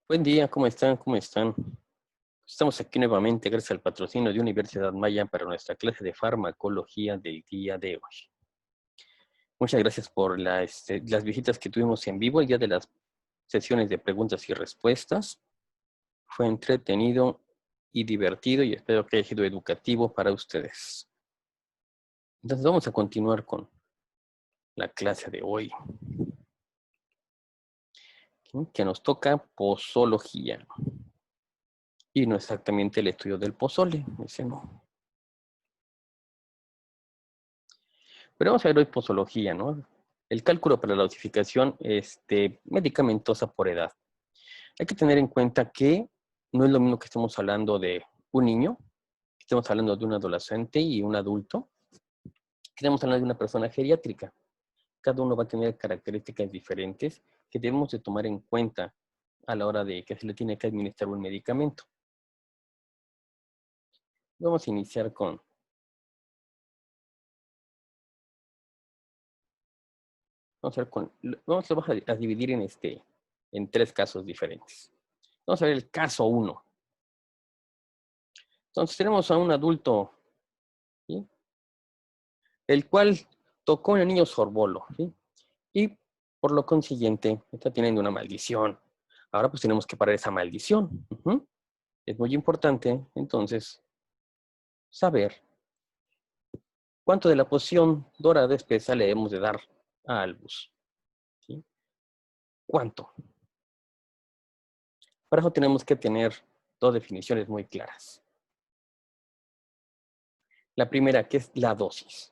Buen día, ¿cómo están? ¿Cómo están? Estamos aquí nuevamente gracias al patrocinio de Universidad Maya para nuestra clase de farmacología del día de hoy. Muchas gracias por las visitas que tuvimos en vivo el día de las sesiones de preguntas y respuestas. Fue entretenido y divertido y espero que haya sido educativo para ustedes. Entonces vamos a continuar con la clase de hoy, que nos toca posología. Y no exactamente el estudio del pozole, ese no. Pero vamos a ver hoy posología, ¿no? El cálculo para la dosificación medicamentosa por edad. Hay que tener en cuenta que no es lo mismo que estemos hablando de un niño, que estemos hablando de un adolescente y un adulto, que estemos hablando de una persona geriátrica. Cada uno va a tener características diferentes que debemos de tomar en cuenta a la hora de que se le tiene que administrar un medicamento. Vamos a iniciar con... Vamos a dividir en tres casos diferentes. Vamos a ver el caso 1. Entonces tenemos a un adulto, ¿sí?, el cual tocó en el niño sorbolo, ¿sí?, y por lo consiguiente está teniendo una maldición. Ahora pues tenemos que parar esa maldición. Es muy importante entonces saber cuánto de la poción dorada espesa le debemos de dar a Albus, ¿sí? ¿Cuánto? Para eso tenemos que tener dos definiciones muy claras. La primera, que es la dosis.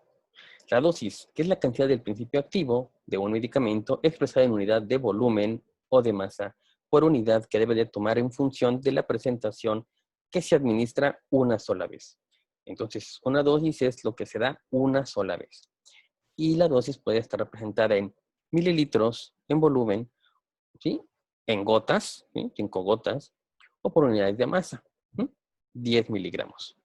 La dosis, que es la cantidad del principio activo de un medicamento expresada en unidad de volumen o de masa por unidad que debe de tomar en función de la presentación que se administra una sola vez. Entonces, una dosis es lo que se da una sola vez. Y la dosis puede estar representada en mililitros, en volumen, ¿sí?, en gotas, ¿sí?, 5 gotas, o por unidades de masa, ¿sí?, 10 miligramos.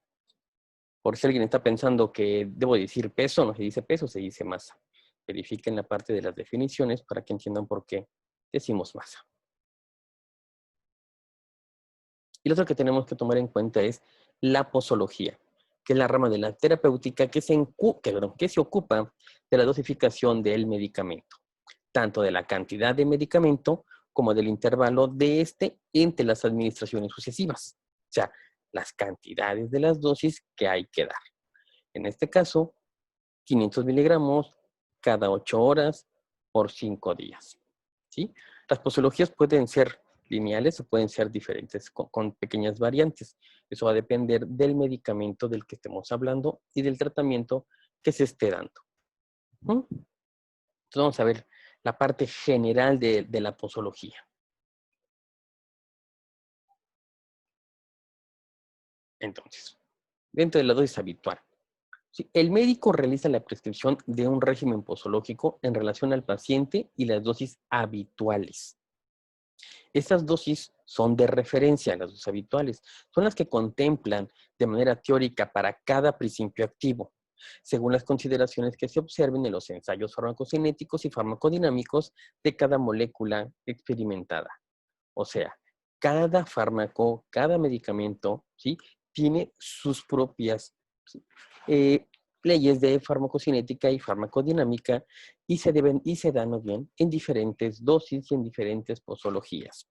Por si alguien está pensando que debo decir peso, no se dice peso, se dice masa. Verifiquen la parte de las definiciones para que entiendan por qué decimos masa. Y lo otro que tenemos que tomar en cuenta es la posología, que es la rama de la terapéutica que se ocupa de la dosificación del medicamento, tanto de la cantidad de medicamento como del intervalo de entre las administraciones sucesivas. O sea, las cantidades de las dosis que hay que dar. En este caso, 500 miligramos cada 8 horas por 5 días. ¿Sí? Las posologías pueden ser lineales o pueden ser diferentes con pequeñas variantes. Eso va a depender del medicamento del que estemos hablando y del tratamiento que se esté dando. Entonces vamos a ver la parte general de la posología. Entonces, dentro de la dosis habitual, ¿sí?, el médico realiza la prescripción de un régimen posológico en relación al paciente y las dosis habituales. Estas dosis son de referencia, las dosis habituales. Son las que contemplan de manera teórica para cada principio activo, según las consideraciones que se observen en los ensayos farmacocinéticos y farmacodinámicos de cada molécula experimentada. O sea, cada fármaco, cada medicamento, ¿sí?, tiene sus propias, ¿sí?, leyes de farmacocinética y farmacodinámica y se dan más bien en diferentes dosis y en diferentes posologías.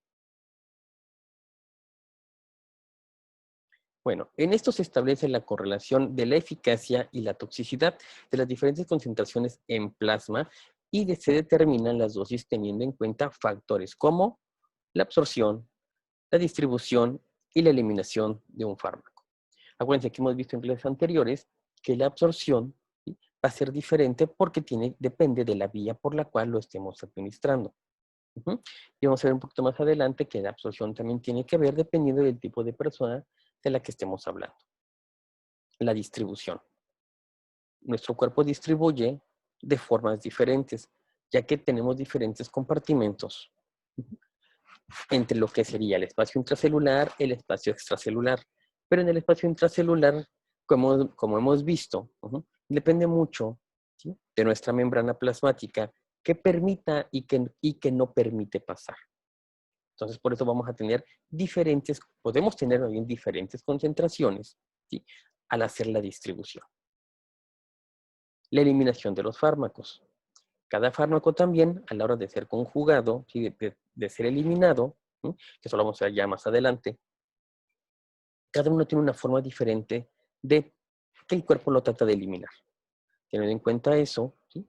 Bueno, en esto se establece la correlación de la eficacia y la toxicidad de las diferentes concentraciones en plasma y se determinan las dosis teniendo en cuenta factores como la absorción, la distribución y la eliminación de un fármaco. Acuérdense que hemos visto en clases anteriores que la absorción, ¿sí?, va a ser diferente porque depende de la vía por la cual lo estemos administrando. Y vamos a ver un poquito más adelante que la absorción también tiene que ver dependiendo del tipo de persona de la que estemos hablando. La distribución. Nuestro cuerpo distribuye de formas diferentes, ya que tenemos diferentes compartimentos entre lo que sería el espacio intracelular, el espacio extracelular. Pero en el espacio intracelular, como hemos visto, depende mucho, ¿sí?, de nuestra membrana plasmática que permita y que no permite pasar. Entonces, por eso vamos a tener podemos tener también diferentes concentraciones, ¿sí? Al hacer la distribución. La eliminación de los fármacos. Cada fármaco también, a la hora de ser conjugado, ¿sí? de ser eliminado, ¿sí? Que eso lo vamos a ver ya más adelante, cada uno tiene una forma diferente de que el cuerpo lo trata de eliminar. Teniendo en cuenta eso, ¿sí?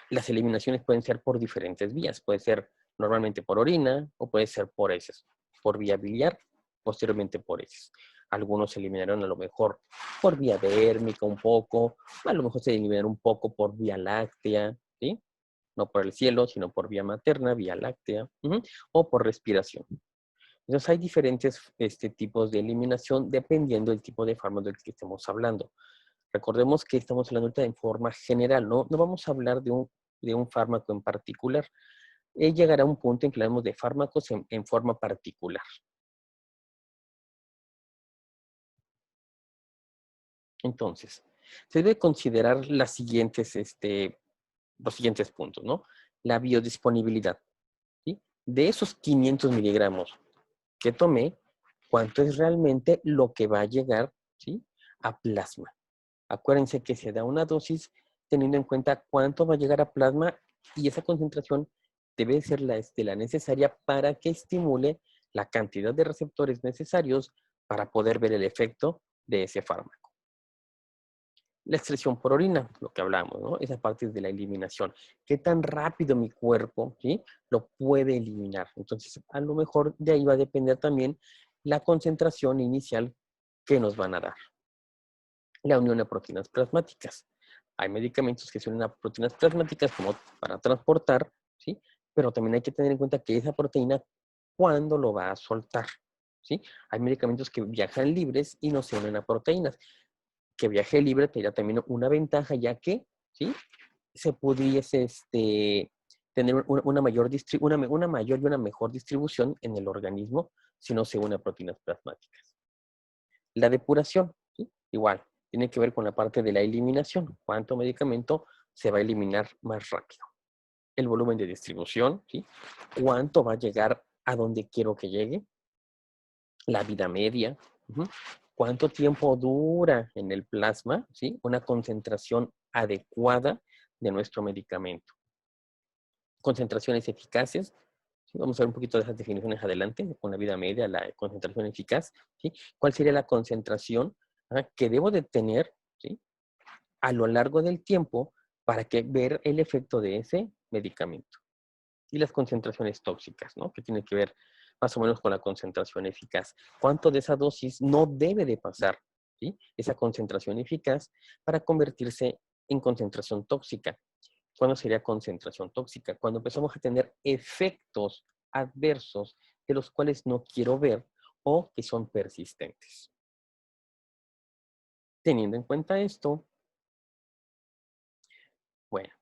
Las eliminaciones pueden ser por diferentes vías. Puede ser normalmente por orina o puede ser por heces, por vía biliar, posteriormente por heces. Algunos se eliminaron a lo mejor por vía dérmica un poco, a lo mejor se eliminaron un poco por vía láctea, ¿sí? No por el cielo, sino por vía materna, vía láctea, o por respiración. Entonces hay diferentes tipos de eliminación dependiendo del tipo de fármaco del que estemos hablando. Recordemos que estamos hablando ahorita en forma general, no vamos a hablar de un fármaco en particular. Llegará un punto en que hablamos de fármacos en forma particular. Entonces, se debe considerar los siguientes puntos, ¿no? La biodisponibilidad, ¿sí? De esos 500 miligramos que tomé, ¿cuánto es realmente lo que va a llegar, ¿sí? A plasma? Acuérdense que se da una dosis teniendo en cuenta cuánto va a llegar a plasma y esa concentración debe ser la necesaria para que estimule la cantidad de receptores necesarios para poder ver el efecto de ese fármaco. La excreción por orina, lo que hablamos, ¿no? Esa parte es de la eliminación. ¿Qué tan rápido mi cuerpo, ¿sí? Lo puede eliminar? Entonces, a lo mejor de ahí va a depender también la concentración inicial que nos van a dar. La unión a proteínas plasmáticas. Hay medicamentos que se unen a proteínas plasmáticas como para transportar, ¿sí? Pero también hay que tener en cuenta que esa proteína, ¿cuándo lo va a soltar? ¿Sí? Hay medicamentos que viajan libres y no se unen a proteínas. Que viaje libre tendría también una ventaja, ya que, ¿sí? Se pudiese tener una mayor y una mejor distribución en el organismo si no se une a proteínas plasmáticas. La depuración, ¿sí? Igual, tiene que ver con la parte de la eliminación. ¿Cuánto medicamento se va a eliminar más rápido? El volumen de distribución, ¿sí? ¿Cuánto va a llegar a donde quiero que llegue? La vida media. ¿Cuánto tiempo dura en el plasma, ¿sí? Una concentración adecuada de nuestro medicamento. Concentraciones eficaces. ¿Sí? Vamos a ver un poquito de esas definiciones adelante, con la vida media, la concentración eficaz. ¿Sí? ¿Cuál sería la concentración que debo de tener, ¿sí? A lo largo del tiempo para ver el efecto de ese medicamento? Y las concentraciones tóxicas, ¿no? Que tiene que ver más o menos con la concentración eficaz. ¿Cuánto de esa dosis no debe de pasar, ¿sí? Esa concentración eficaz para convertirse en concentración tóxica? ¿Cuándo sería concentración tóxica? Cuando empezamos a tener efectos adversos de los cuales no quiero ver o que son persistentes. Teniendo en cuenta esto, bueno,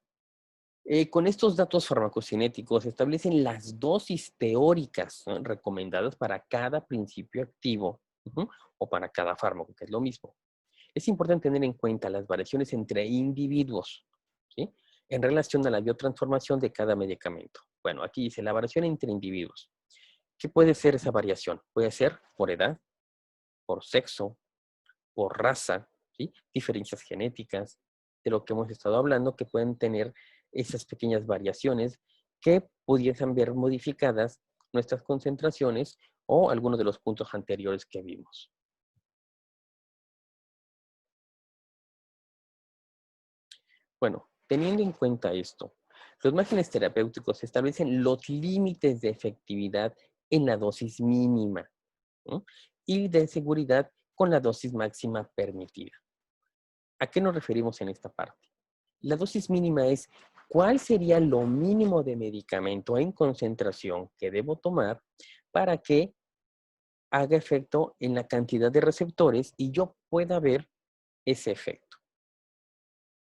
con estos datos farmacocinéticos se establecen las dosis teóricas, ¿no? Recomendadas para cada principio activo o para cada fármaco, que es lo mismo. Es importante tener en cuenta las variaciones entre individuos, ¿sí? En relación a la biotransformación de cada medicamento. Bueno, aquí dice la variación entre individuos. ¿Qué puede ser esa variación? Puede ser por edad, por sexo, por raza, ¿sí? Diferencias genéticas, de lo que hemos estado hablando, que pueden tener esas pequeñas variaciones que pudiesen ver modificadas nuestras concentraciones o algunos de los puntos anteriores que vimos. Bueno, teniendo en cuenta esto, los márgenes terapéuticos establecen los límites de efectividad en la dosis mínima, ¿no? Y de seguridad con la dosis máxima permitida. ¿A qué nos referimos en esta parte? La dosis mínima es cuál sería lo mínimo de medicamento en concentración que debo tomar para que haga efecto en la cantidad de receptores y yo pueda ver ese efecto,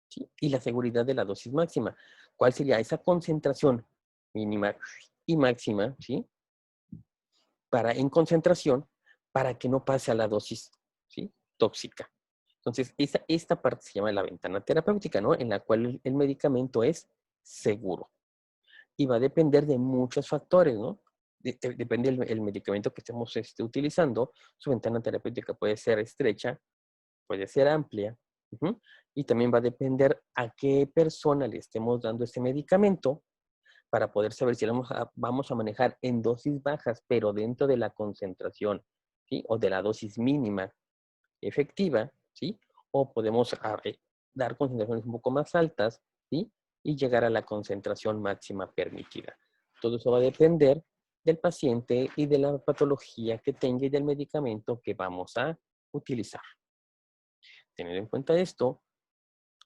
¿sí? Y la seguridad de la dosis máxima. ¿Cuál sería esa concentración mínima y máxima, ¿sí? En concentración para que no pase a la dosis, ¿sí? Tóxica. Entonces, esta parte se llama la ventana terapéutica, ¿no? En la cual el medicamento es seguro. Y va a depender de muchos factores, ¿no? depende del medicamento que estemos utilizando, su ventana terapéutica puede ser estrecha, puede ser amplia, y también va a depender a qué persona le estemos dando este medicamento para poder saber si lo vamos a manejar en dosis bajas, pero dentro de la concentración, ¿sí? O de la dosis mínima efectiva, ¿sí? O podemos dar concentraciones un poco más altas, ¿sí? Y llegar a la concentración máxima permitida. Todo eso va a depender del paciente y de la patología que tenga y del medicamento que vamos a utilizar. Tener en cuenta esto,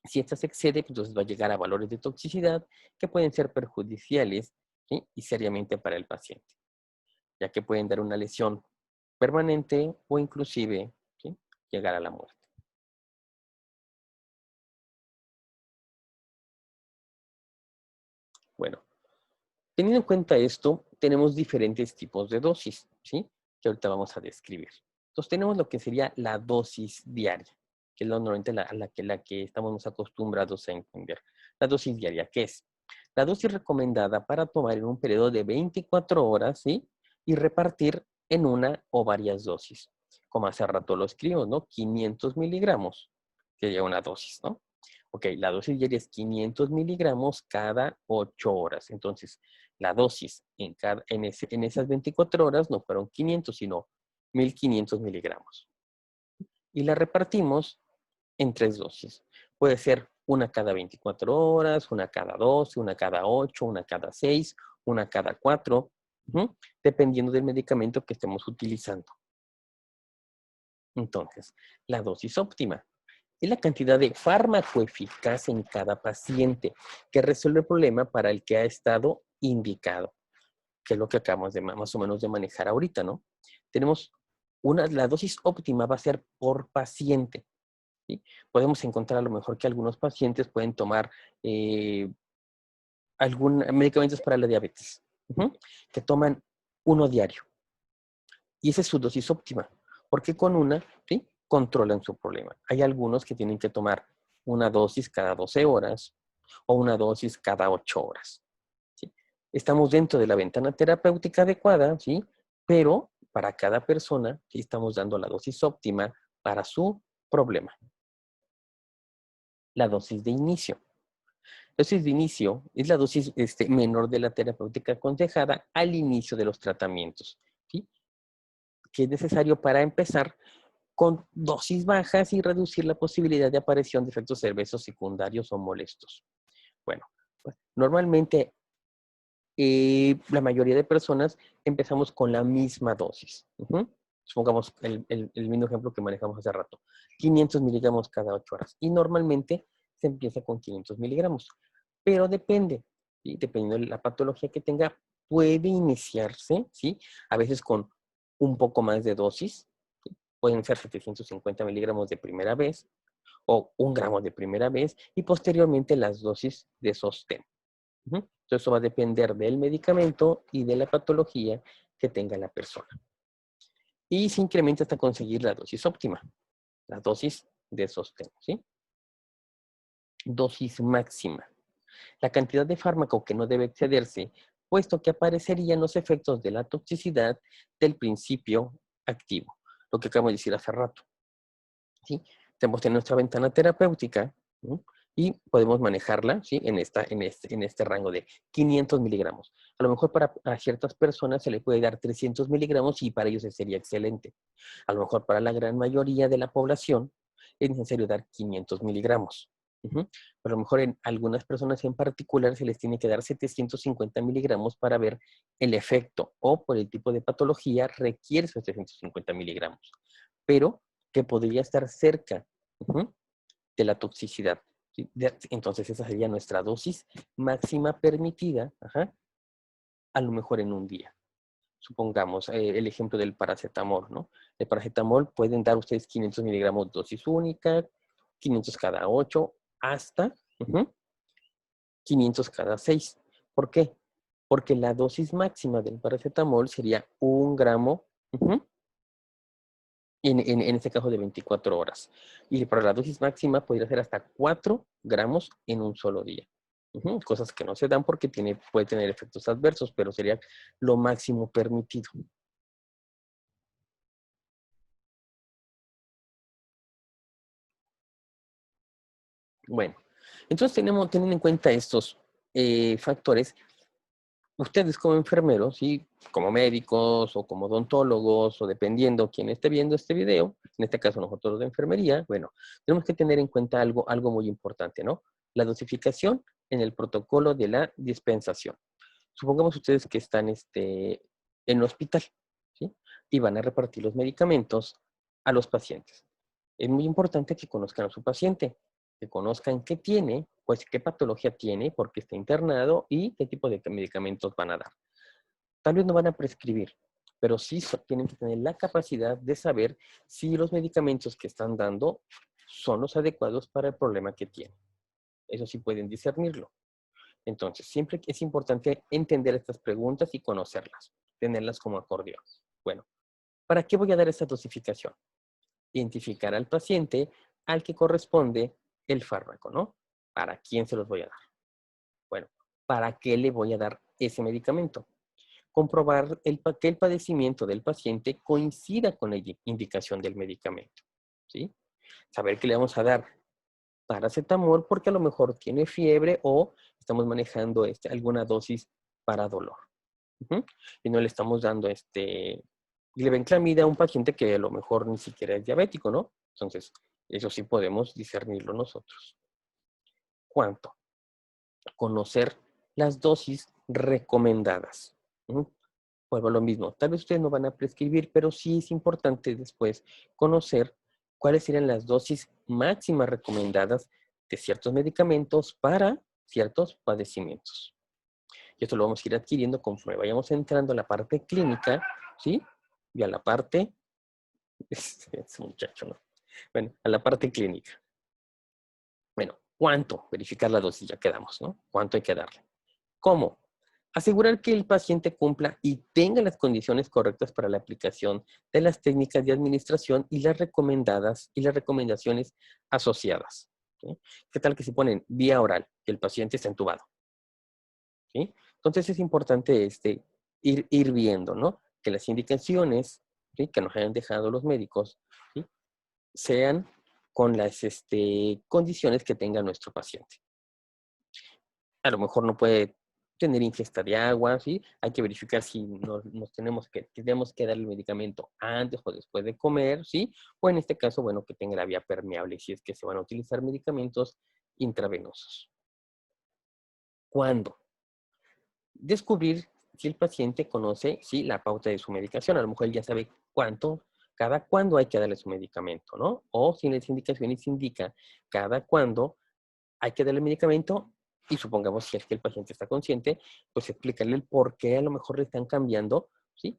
si esta se excede, pues entonces va a llegar a valores de toxicidad que pueden ser perjudiciales, ¿sí? Y seriamente para el paciente, ya que pueden dar una lesión permanente o inclusive, ¿sí? Llegar a la muerte. Bueno, teniendo en cuenta esto, tenemos diferentes tipos de dosis, ¿sí? Que ahorita vamos a describir. Entonces tenemos lo que sería la dosis diaria, que es normalmente la que estamos acostumbrados a entender. La dosis diaria, ¿qué es? La dosis recomendada para tomar en un periodo de 24 horas, ¿sí? Y repartir en una o varias dosis. Como hace rato lo escribimos, ¿no? 500 miligramos sería una dosis, ¿no? Ok, la dosis diaria es 500 miligramos cada 8 horas. Entonces, la dosis en esas 24 horas no fueron 500, sino 1500 miligramos. Y la repartimos en 3 dosis. Puede ser una cada 24 horas, una cada 12, una cada 8, una cada 6, una cada 4, dependiendo del medicamento que estemos utilizando. Entonces, la dosis óptima es la cantidad de fármaco eficaz en cada paciente que resuelve el problema para el que ha estado indicado, que es lo que acabamos de más o menos de manejar ahorita, ¿no? Tenemos la dosis óptima va a ser por paciente, ¿sí? Podemos encontrar a lo mejor que algunos pacientes pueden tomar medicamentos para la diabetes, que toman uno diario. Y esa es su dosis óptima, porque con una, ¿sí? Controlan su problema. Hay algunos que tienen que tomar una dosis cada 12 horas o una dosis cada 8 horas. ¿Sí? Estamos dentro de la ventana terapéutica adecuada, ¿sí? Pero para cada persona, ¿sí? Estamos dando la dosis óptima para su problema. La dosis de inicio. La dosis de inicio es la dosis menor de la terapéutica aconsejada al inicio de los tratamientos, ¿sí? Que es necesario para empezar con dosis bajas y reducir la posibilidad de aparición de efectos adversos secundarios o molestos. Bueno, pues, normalmente la mayoría de personas empezamos con la misma dosis. Supongamos el mismo ejemplo que manejamos hace rato. 500 miligramos cada 8 horas. Y normalmente se empieza con 500 miligramos. Pero depende, ¿sí? Dependiendo de la patología que tenga, puede iniciarse, ¿sí? A veces con un poco más de dosis. ¿Sí? Pueden ser 750 miligramos de primera vez o 1 gramo de primera vez y posteriormente las dosis de sostén. Entonces, eso va a depender del medicamento y de la patología que tenga la persona. Y se incrementa hasta conseguir la dosis óptima, la dosis de sostén, ¿sí? Dosis máxima. La cantidad de fármaco que no debe excederse, puesto que aparecerían los efectos de la toxicidad del principio activo, lo que acabo de decir hace rato, ¿sí? Tenemos nuestra ventana terapéutica, ¿sí? Y podemos manejarla, ¿sí? en este rango de 500 miligramos. A lo mejor a ciertas personas se le puede dar 300 miligramos y para ellos sería excelente. A lo mejor para la gran mayoría de la población es necesario dar 500 miligramos. Pero a lo mejor en algunas personas en particular se les tiene que dar 750 miligramos para ver el efecto o por el tipo de patología requiere esos 750 miligramos. Pero que podría estar cerca de la toxicidad. ¿Sí? Entonces esa sería nuestra dosis máxima permitida, a lo mejor en un día. Supongamos el ejemplo del paracetamol, ¿no? El paracetamol pueden dar ustedes 500 miligramos dosis única, 500 cada 8, hasta 500 cada 6. ¿Por qué? Porque la dosis máxima del paracetamol sería 1 gramo en este caso de 24 horas. Y para la dosis máxima podría ser hasta 4 gramos en un solo día. Cosas que no se dan porque puede tener efectos adversos, pero sería lo máximo permitido. Bueno, entonces teniendo en cuenta estos factores, ustedes como enfermeros, ¿sí? Como médicos o como odontólogos o dependiendo quién esté viendo este video, en este caso nosotros de enfermería, bueno, tenemos que tener en cuenta algo muy importante, ¿no? La dosificación en el protocolo de la dispensación. Supongamos ustedes que están en el hospital, ¿sí? Y van a repartir los medicamentos a los pacientes. Es muy importante que conozcan a su paciente, que conozcan qué tiene, pues qué patología tiene, por qué está internado y qué tipo de medicamentos van a dar. Tal vez no van a prescribir, pero sí tienen que tener la capacidad de saber si los medicamentos que están dando son los adecuados para el problema que tienen. Eso sí pueden discernirlo. Entonces, siempre es importante entender estas preguntas y conocerlas, tenerlas como acordeón. Bueno, ¿para qué voy a dar esta dosificación? Identificar al paciente al que corresponde el fármaco, ¿no? ¿Para quién se los voy a dar? Bueno, ¿para qué le voy a dar ese medicamento? Comprobar que el padecimiento del paciente coincida con la indicación del medicamento, ¿sí? Saber que le vamos a dar paracetamol porque a lo mejor tiene fiebre o estamos manejando alguna dosis para dolor. Y no le estamos dando glibenclamida a un paciente que a lo mejor ni siquiera es diabético, ¿no? Entonces, eso sí podemos discernirlo nosotros. ¿Cuánto? Conocer las dosis recomendadas. Vuelvo a lo mismo. Tal vez ustedes no van a prescribir, pero sí es importante después conocer cuáles serían las dosis máximas recomendadas de ciertos medicamentos para ciertos padecimientos. Y esto lo vamos a ir adquiriendo conforme vayamos entrando a la parte clínica, ¿sí? Y a la parte, es un muchacho, ¿no? Bueno, a la parte clínica. Bueno, ¿cuánto? Verificar la dosis, ya quedamos, ¿no? ¿Cuánto hay que darle? ¿Cómo? Asegurar que el paciente cumpla y tenga las condiciones correctas para la aplicación de las técnicas de administración y las recomendaciones asociadas. ¿Sí? ¿Qué tal que se ponen vía oral, que el paciente está entubado? ¿Sí? Entonces es importante ir viendo, ¿no? Que las indicaciones, ¿sí?, que nos hayan dejado los médicos, ¿sí?, sean con las condiciones que tenga nuestro paciente. A lo mejor no puede tener ingesta de agua, ¿sí? Hay que verificar si tenemos que dar el medicamento antes o después de comer, ¿sí? O en este caso, bueno, que tenga la vía permeable si es que se van a utilizar medicamentos intravenosos. ¿Cuándo? Descubrir si el paciente conoce, sí, la pauta de su medicación. A lo mejor él ya sabe cada cuándo hay que darle su medicamento, ¿no? O si en las indicaciones indica cada cuándo hay que darle el medicamento y supongamos si es que el paciente está consciente, pues explicarle el por qué a lo mejor le están cambiando, ¿sí?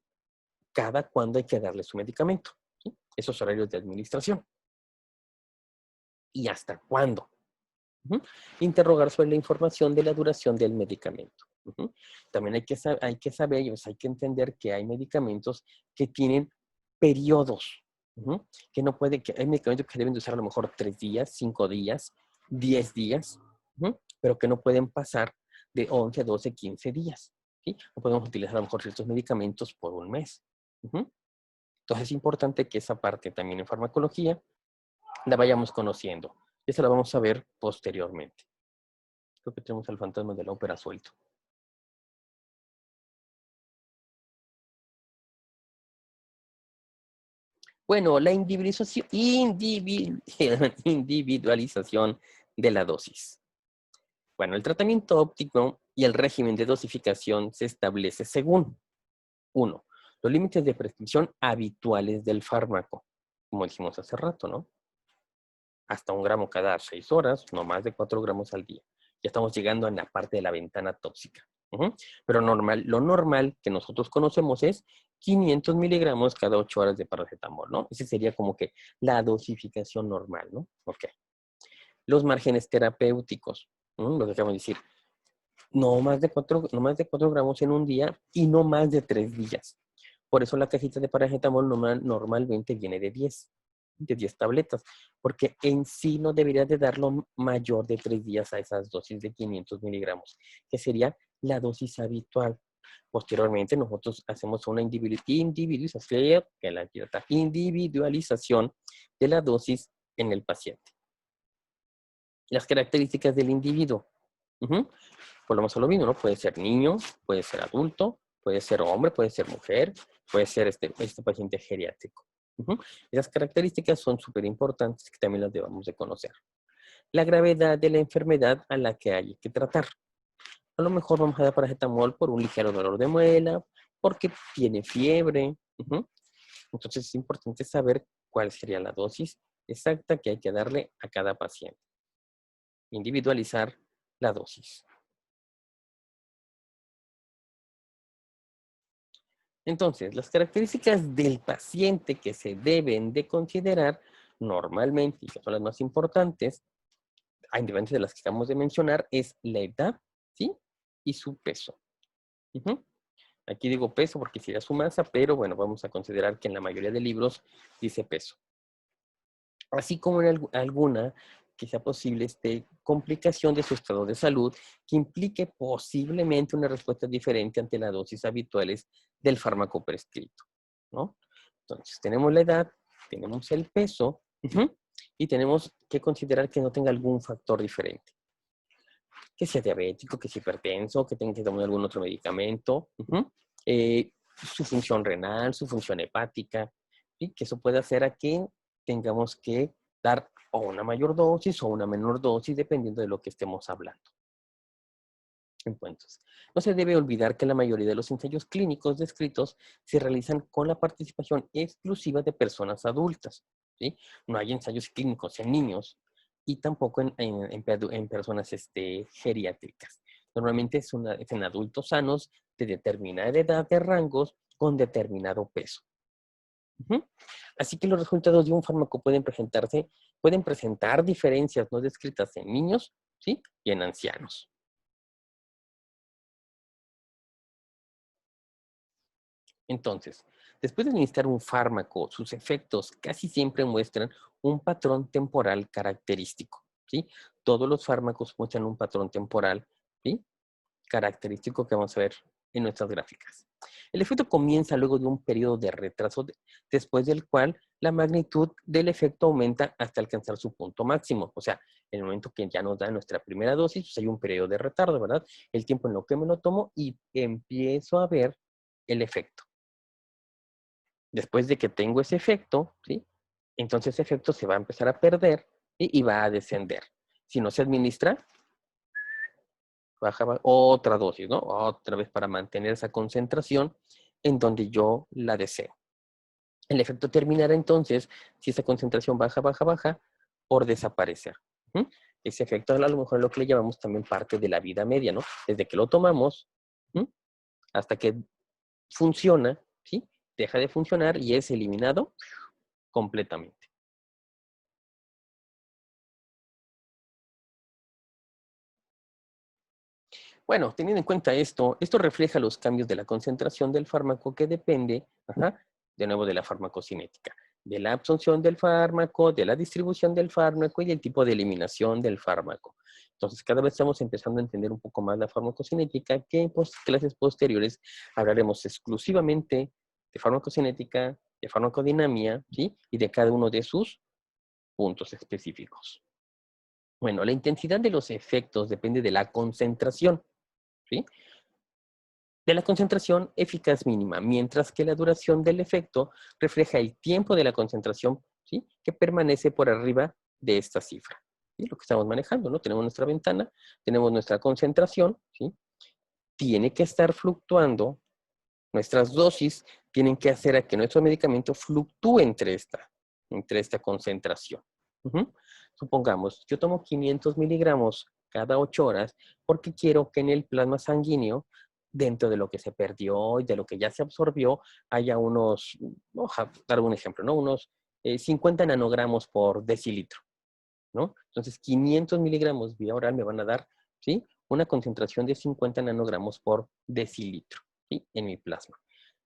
Cada cuándo hay que darle su medicamento, ¿sí? Esos horarios de administración. ¿Y hasta cuándo? Interrogar sobre la información de la duración del medicamento. También hay que saber, pues, hay que entender que hay medicamentos que tienen periodos, que no puede, que hay medicamentos que deben de usar a lo mejor 3 días, 5 días, 10 días, pero que no pueden pasar de 11, 12, 15 días. ¿Sí? No podemos utilizar a lo mejor ciertos medicamentos por un mes. Entonces es importante que esa parte también en farmacología la vayamos conociendo. Esa la vamos a ver posteriormente. Creo que tenemos al fantasma de la ópera suelto. Bueno, la individualización de la dosis. Bueno, el tratamiento óptimo y el régimen de dosificación se establece según: 1. Los límites de prescripción habituales del fármaco, como dijimos hace rato, ¿no? Hasta 1 gramo cada 6 horas, no más de 4 gramos al día. Ya estamos llegando en la parte de la ventana tóxica. Pero lo normal que nosotros conocemos es 500 miligramos cada 8 horas de paracetamol, ¿no? Ese sería como que la dosificación normal, ¿no? Ok. Los márgenes terapéuticos, lo que acabamos de decir, no más de 4 gramos en un día y no más de 3 días. Por eso la cajita de paracetamol normalmente viene de 10. de 10 tabletas, porque en sí no debería de darlo mayor de 3 días a esas dosis de 500 miligramos, que sería la dosis habitual. Posteriormente, nosotros hacemos una individualización de la dosis en el paciente. Las características del individuo. Volvemos a lo mismo, ¿no? Puede ser niño, puede ser adulto, puede ser hombre, puede ser mujer, puede ser este paciente geriátrico. Esas características son súper importantes que también las debemos de conocer. La gravedad de la enfermedad a la que hay que tratar. A lo mejor vamos a dar paracetamol por un ligero dolor de muela, porque tiene fiebre. Entonces es importante saber cuál sería la dosis exacta que hay que darle a cada paciente. Individualizar la dosis. Entonces, las características del paciente que se deben de considerar normalmente, y que son las más importantes, independientemente de las que acabamos de mencionar, es la edad, ¿sí? Y su peso. Aquí digo peso porque sería su masa, pero bueno, vamos a considerar que en la mayoría de libros dice peso. Así como en alguna que sea posible complicación de su estado de salud que implique posiblemente una respuesta diferente ante las dosis habituales del fármaco prescrito, ¿no? Entonces, tenemos la edad, tenemos el peso, y tenemos que considerar que no tenga algún factor diferente. Que sea diabético, que sea hipertenso, que tenga que tomar algún otro medicamento, su función renal, su función hepática, y que eso puede hacer a que tengamos que dar o una mayor dosis o una menor dosis, dependiendo de lo que estemos hablando. Entonces, no se debe olvidar que la mayoría de los ensayos clínicos descritos se realizan con la participación exclusiva de personas adultas, ¿sí? No hay ensayos clínicos en niños y tampoco en personas geriátricas. Normalmente es en adultos sanos de determinada edad, de rangos con determinado peso. Así que los resultados de un fármaco pueden presentar diferencias no descritas en niños, ¿sí? Y en ancianos. Entonces, después de administrar un fármaco, sus efectos casi siempre muestran un patrón temporal característico, ¿sí? Todos los fármacos muestran un patrón temporal, ¿sí? Característico que vamos a ver en nuestras gráficas. El efecto comienza luego de un periodo de retraso, después del cual la magnitud del efecto aumenta hasta alcanzar su punto máximo. O sea, en el momento que ya nos da nuestra primera dosis, pues hay un periodo de retardo, ¿verdad? El tiempo en lo que me lo tomo y empiezo a ver el efecto. Después de que tengo ese efecto, ¿sí? Entonces ese efecto se va a empezar a perder, ¿sí? Y va a descender. Si no se administra, baja otra dosis, ¿no? Otra vez para mantener esa concentración en donde yo la deseo. El efecto terminará entonces, si esa concentración baja, por desaparecer. Ese efecto a lo mejor es lo que le llamamos también parte de la vida media, ¿no? Desde que lo tomamos hasta que funciona, ¿sí? Deja de funcionar y es eliminado completamente. Bueno, teniendo en cuenta esto refleja los cambios de la concentración del fármaco que depende, de nuevo, de la farmacocinética, de la absorción del fármaco, de la distribución del fármaco y del tipo de eliminación del fármaco. Entonces, cada vez estamos empezando a entender un poco más la farmacocinética, que en clases posteriores hablaremos exclusivamente de farmacocinética, de farmacodinamia, ¿sí? Y de cada uno de sus puntos específicos. Bueno, la intensidad de los efectos depende de la concentración, ¿sí? De la concentración eficaz mínima, mientras que la duración del efecto refleja el tiempo de la concentración, ¿sí? Que permanece por arriba de esta cifra. ¿Sí? Lo que estamos manejando, ¿no? Tenemos nuestra ventana, tenemos nuestra concentración, ¿sí? Tiene que estar fluctuando, nuestras dosis tienen que hacer a que nuestro medicamento fluctúe entre esta concentración. Supongamos, yo tomo 500 miligramos cada 8 horas porque quiero que en el plasma sanguíneo, dentro de lo que se perdió y de lo que ya se absorbió, haya unos, vamos a dar un ejemplo, ¿no? Unos 50 nanogramos por decilitro, ¿no? Entonces, 500 miligramos vía oral me van a dar, ¿sí? Una concentración de 50 nanogramos por decilitro, ¿sí? En mi plasma.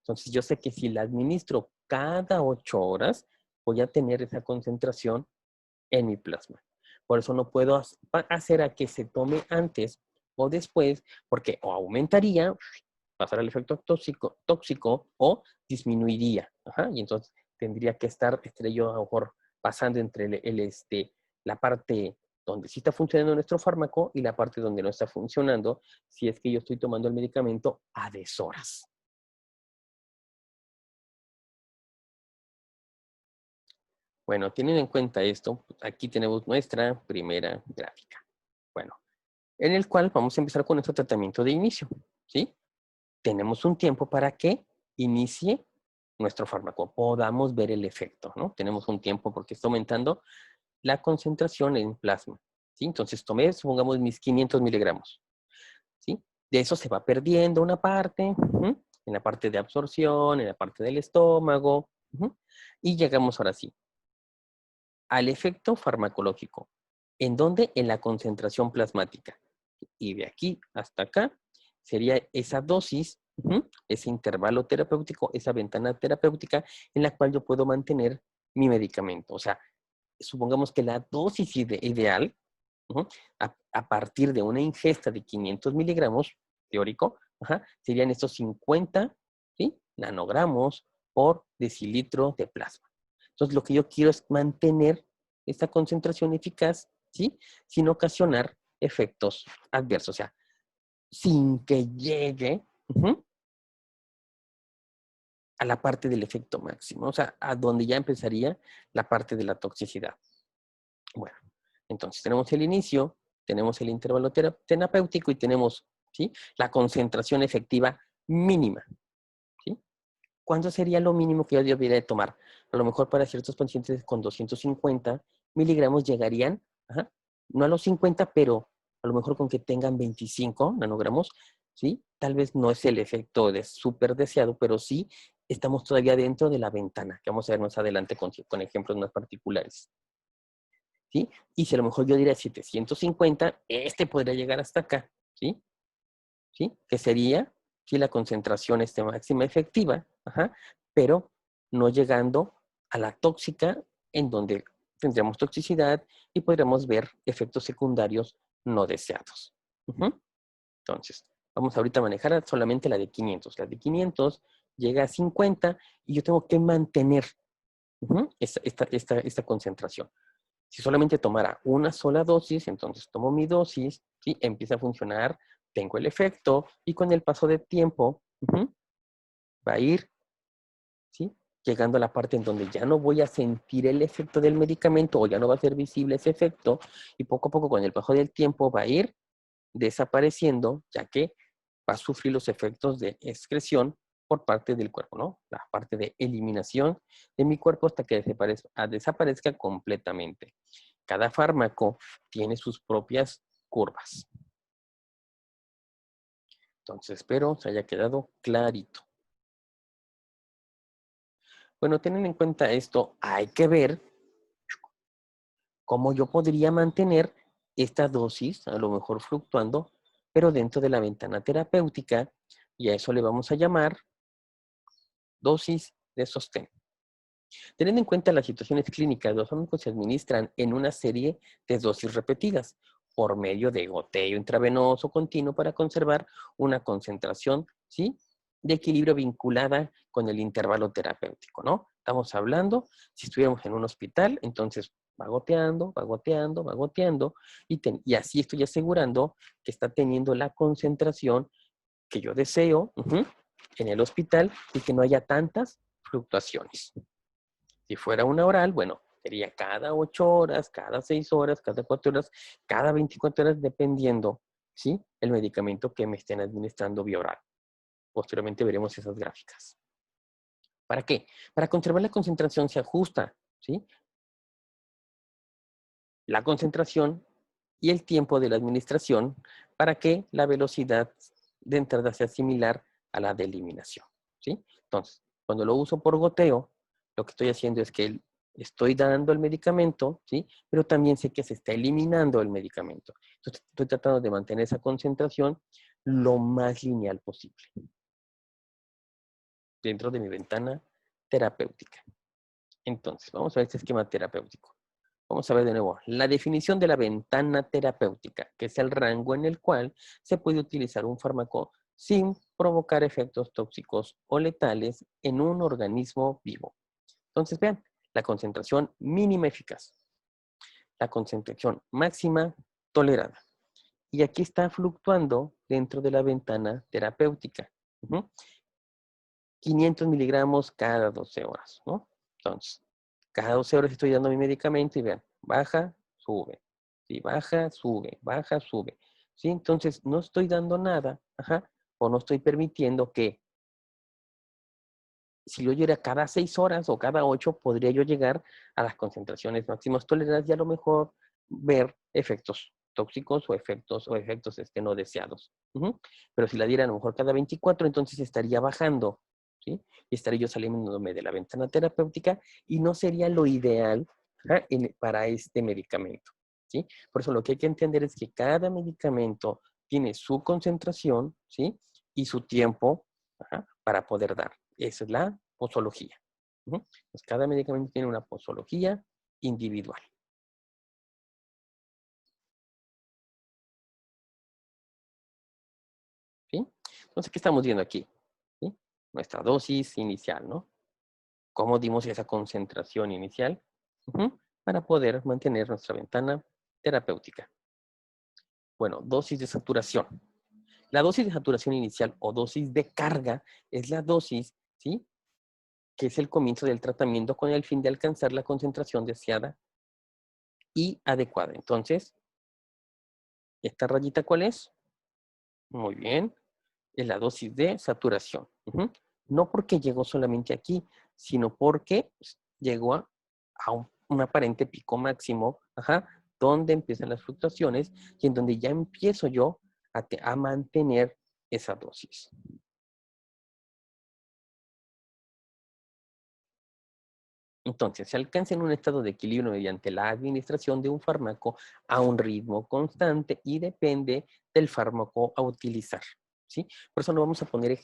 Entonces, yo sé que si la administro cada 8 horas, voy a tener esa concentración en mi plasma. Por eso no puedo hacer a que se tome antes o después, porque o aumentaría, pasar al efecto tóxico o disminuiría. Ajá, y entonces estaría yo a lo mejor pasando entre la parte donde sí está funcionando nuestro fármaco y la parte donde no está funcionando, si es que yo estoy tomando el medicamento a deshoras. Bueno, teniendo en cuenta esto, aquí tenemos nuestra primera gráfica. Bueno, en el cual vamos a empezar con nuestro tratamiento de inicio, ¿sí? Tenemos un tiempo para que inicie nuestro fármaco, podamos ver el efecto, ¿no? Tenemos un tiempo porque está aumentando la concentración en plasma, ¿sí? Entonces tomé, supongamos, mis 500 miligramos, ¿sí? De eso se va perdiendo una parte, en la parte de absorción, en la parte del estómago, y llegamos ahora sí al efecto farmacológico. ¿En dónde? En la concentración plasmática. Y de aquí hasta acá sería esa dosis, ese intervalo terapéutico, esa ventana terapéutica en la cual yo puedo mantener mi medicamento. O sea, supongamos que la dosis ideal, a partir de una ingesta de 500 miligramos, teórico, serían estos 50, ¿sí?, nanogramos por decilitro de plasma. Entonces, lo que yo quiero es mantener esta concentración eficaz, ¿sí?, sin ocasionar efectos adversos, o sea, sin que llegue a la parte del efecto máximo, o sea, a donde ya empezaría la parte de la toxicidad. Bueno, entonces tenemos el inicio, tenemos el intervalo terapéutico y tenemos, ¿sí?, la concentración efectiva mínima, ¿sí? ¿Cuánto sería lo mínimo que yo debería de tomar? A lo mejor para ciertos pacientes con 250 miligramos llegarían, no a los 50, pero a lo mejor con que tengan 25 nanogramos, ¿sí? Tal vez no es el efecto súper deseado, pero sí estamos todavía dentro de la ventana, que vamos a ver más adelante con ejemplos más particulares, ¿sí? Y si a lo mejor yo diría 750, podría llegar hasta acá, ¿sí? ¿Sí? Que sería, ¿sí?, la concentración máxima efectiva, pero no llegando a la tóxica, en donde tendríamos toxicidad y podríamos ver efectos secundarios no deseados. Entonces, vamos ahorita a manejar solamente la de 500. La de 500 llega a 50 y yo tengo que mantener esta concentración. Si solamente tomara una sola dosis, entonces tomo mi dosis, ¿sí?, empieza a funcionar, tengo el efecto y con el paso de tiempo va a ir, ¿sí?, llegando a la parte en donde ya no voy a sentir el efecto del medicamento o ya no va a ser visible ese efecto y poco a poco con el paso del tiempo va a ir desapareciendo, ya que va a sufrir los efectos de excreción por parte del cuerpo, ¿no? La parte de eliminación de mi cuerpo hasta que desaparezca completamente. Cada fármaco tiene sus propias curvas. Entonces, espero se haya quedado clarito. Bueno, teniendo en cuenta esto, hay que ver cómo yo podría mantener esta dosis, a lo mejor fluctuando, pero dentro de la ventana terapéutica, y a eso le vamos a llamar dosis de sostén. Teniendo en cuenta las situaciones clínicas, los fármacos se administran en una serie de dosis repetidas por medio de goteo intravenoso continuo para conservar una concentración, ¿sí?, de equilibrio vinculada con el intervalo terapéutico, ¿no? Estamos hablando, si estuviéramos en un hospital, entonces va goteando, va goteando, va goteando, y así estoy asegurando que está teniendo la concentración que yo deseo en el hospital y que no haya tantas fluctuaciones. Si fuera una oral, bueno, sería cada 8 horas, cada 6 horas, cada 4 horas, cada 24 horas, dependiendo, ¿sí?, el medicamento que me estén administrando vía oral. Posteriormente veremos esas gráficas. ¿Para qué? Para conservar la concentración se ajusta, ¿sí?, la concentración y el tiempo de la administración para que la velocidad de entrada sea similar a la de eliminación, ¿sí? Entonces, cuando lo uso por goteo, lo que estoy haciendo es que estoy dando el medicamento, ¿sí?, pero también sé que se está eliminando el medicamento. Entonces, estoy tratando de mantener esa concentración lo más lineal posible dentro de mi ventana terapéutica. Entonces, vamos a ver este esquema terapéutico. Vamos a ver de nuevo la definición de la ventana terapéutica, que es el rango en el cual se puede utilizar un fármaco sin provocar efectos tóxicos o letales en un organismo vivo. Entonces, vean, la concentración mínima eficaz, la concentración máxima tolerada. Y aquí está fluctuando dentro de la ventana terapéutica. 500 miligramos cada 12 horas, ¿no? Entonces, cada 12 horas estoy dando mi medicamento y vean, baja, sube. Sí, baja, sube, baja, sube. ¿Sí? Entonces, no estoy dando nada, o no estoy permitiendo que, si yo diera cada 6 horas o cada 8, podría yo llegar a las concentraciones máximas toleradas y a lo mejor ver efectos tóxicos o efectos no deseados. Pero si la diera a lo mejor cada 24, entonces estaría bajando, ¿sí? Y estaría yo saliéndome de la ventana terapéutica y no sería lo ideal para este medicamento, ¿sí? Por eso lo que hay que entender es que cada medicamento tiene su concentración, ¿sí? Y su tiempo para poder dar. Esa es la posología. Pues cada medicamento tiene una posología individual. ¿Sí? Entonces, ¿qué estamos viendo aquí? ¿Sí? Nuestra dosis inicial, ¿no? ¿Cómo dimos esa concentración inicial? Para poder mantener nuestra ventana terapéutica. Bueno, dosis de saturación. La dosis de saturación inicial o dosis de carga es la dosis, ¿sí? Que es el comienzo del tratamiento con el fin de alcanzar la concentración deseada y adecuada. Entonces, ¿esta rayita cuál es? Muy bien. Es la dosis de saturación. No porque llegó solamente aquí, sino porque llegó a un aparente pico máximo, donde empiezan las fluctuaciones y en donde ya empiezo yo a mantener esa dosis. Entonces, se alcanza en un estado de equilibrio mediante la administración de un fármaco a un ritmo constante y depende del fármaco a utilizar, ¿sí? Por eso no vamos a poner,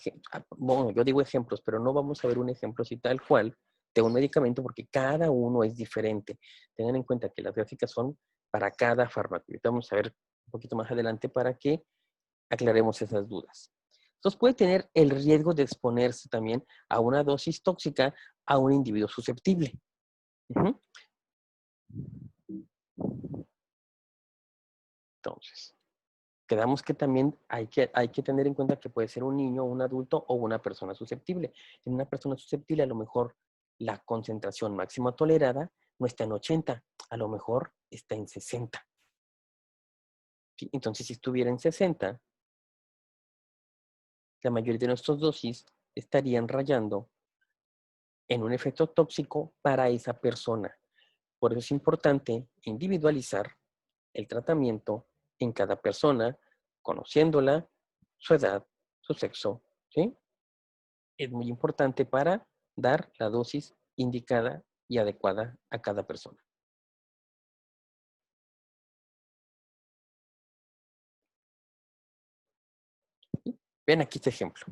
bueno, yo digo ejemplos, pero no vamos a ver un ejemplo así tal cual de un medicamento porque cada uno es diferente. Tengan en cuenta que las gráficas son para cada fármaco. Ahorita vamos a ver un poquito más adelante para que aclaremos esas dudas. Entonces puede tener el riesgo de exponerse también a una dosis tóxica a un individuo susceptible. Entonces, quedamos que también hay que tener en cuenta que puede ser un niño, un adulto o una persona susceptible. En una persona susceptible a lo mejor la concentración máxima tolerada no está en 80, a lo mejor está en 60. ¿Sí? Entonces, si estuviera en 60, la mayoría de nuestras dosis estarían rayando en un efecto tóxico para esa persona. Por eso es importante individualizar el tratamiento en cada persona, conociéndola, su edad, su sexo, ¿sí? Es muy importante para dar la dosis indicada y adecuada a cada persona. ¿Sí? Vean aquí este ejemplo.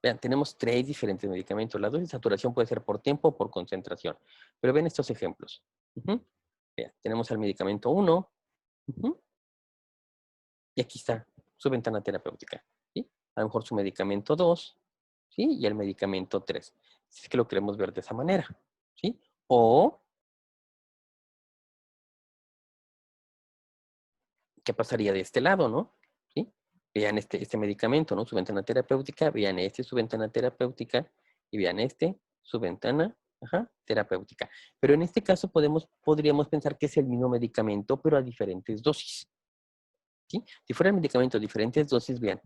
Vean, tenemos 3 diferentes medicamentos. La dosis de saturación puede ser por tiempo o por concentración. Pero ven estos ejemplos. Vean, tenemos el medicamento 1. Y aquí está su ventana terapéutica. ¿Sí? A lo mejor su medicamento 2, ¿sí? Y el medicamento 3. Si es que lo queremos ver de esa manera. ¿Sí? O, ¿qué pasaría de este lado, no? ¿Sí? Vean este medicamento, ¿no? Su ventana terapéutica, vean este, su ventana terapéutica, y vean este, su ventana terapéutica. Pero en este caso podríamos pensar que es el mismo medicamento, pero a diferentes dosis. ¿Sí? Si fuera el medicamento a diferentes dosis, vean,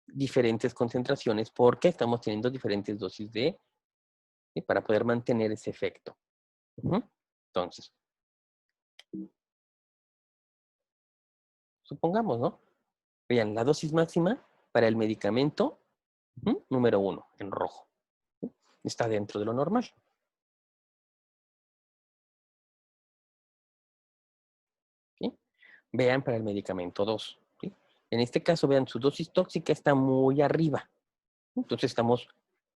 diferentes concentraciones porque estamos teniendo diferentes dosis para poder mantener ese efecto. Entonces, supongamos, ¿no? Vean, la dosis máxima para el medicamento número 1, en rojo, está dentro de lo normal. ¿Sí? Vean para el medicamento 2. ¿Sí? En este caso, vean, su dosis tóxica está muy arriba. Entonces estamos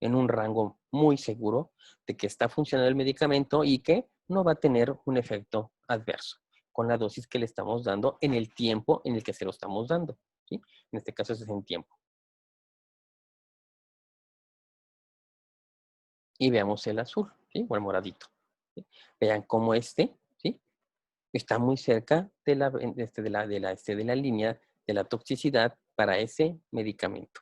en un rango muy seguro de que está funcionando el medicamento y que no va a tener un efecto adverso con la dosis que le estamos dando en el tiempo en el que se lo estamos dando, ¿sí? En este caso es en tiempo. Y veamos el azul, ¿sí? O el moradito, ¿sí? Vean cómo ¿sí? Está muy cerca de la línea de la toxicidad para ese medicamento.